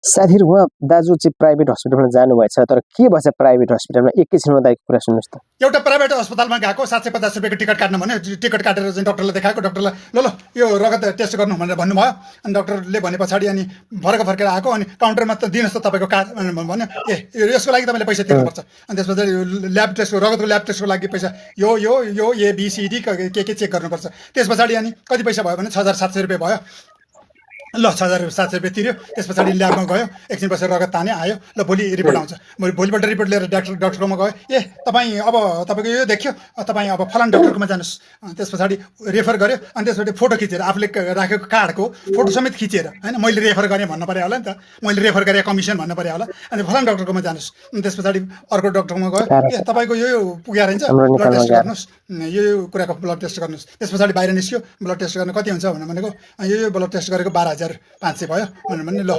साथीहरु उहाँ दाजु चाहिँ प्राइभेट हस्पिटलमा जानुभएछ तर के भएछ प्राइभेट हस्पिटलमा एकैछिनमा दाइको कुरा सुन्नुस् त। एउटा प्राइभेट अस्पतालमा गएको 750 रुपियाँको टिकट काट्नु भन्यो, टिकट काटेर चाहिँ डाक्टरलाई देखाएको, डाक्टरलाई ल यो रगत टेस्ट गर्नु भनेर भन्नुभयो। अनि डाक्टरले भने पछाडि अनि फर्केर आएको, अनि काउन्टरमा त दिनुहोस् त तपाईँको कार्ड भन्यो। यसको लागि तपाईँले पैसा तिर्नुपर्छ। अनि त्यस पछाडि ल्याब टेस्टको रगतको ल्याब टेस्टको लागि पैसा यो ABCD के चेक गर्नुपर्छ। त्यस पछाडि अनि कति पैसा भयो भने 6700 रुपियाँ भयो। ल 6700 रुपियाँ तिर्यो। त्यस पछाडि ल्याबमा गयो, एकछिन बसेर रगत तान्यो, आयो। ल भोलि रिपोर्ट आउँछ। भोलिपल्ट रिपोर्ट लिएर डाक्टरकोमा गयो। तपाईँ अब तपाईँको यो देखियो, तपाईँ अब फलान डाक्टरकोमा जानुहोस्। त्यस पछाडि रेफर गर्यो। अनि त्यसपछि फोटो खिचेर आफूले राखेको कार्डको फोटो समेत खिचेर, होइन मैले रेफर गरेँ भन्नु पर्यो होला नि त, मैले रेफर गरेँ कमिसन भन्नु पर्यो होला। अनि फलान डाक्टरकोमा जानुहोस्। अनि त्यस पछाडि अर्को डाक्टरकोमा गयो। तपाईँको यो पुगेर रहन्छ, ब्लड टेस्ट गर्नुहोस्, यो कुराको ब्लड टेस्ट गर्नुहोस्। त्यस पछाडि बाहिर निस्क्यो, ब्लड टेस्ट गर्न कति हुन्छ भनेको यो ब्लड टेस्ट गरेको 12,500 भयो भनेर भन्ने। ल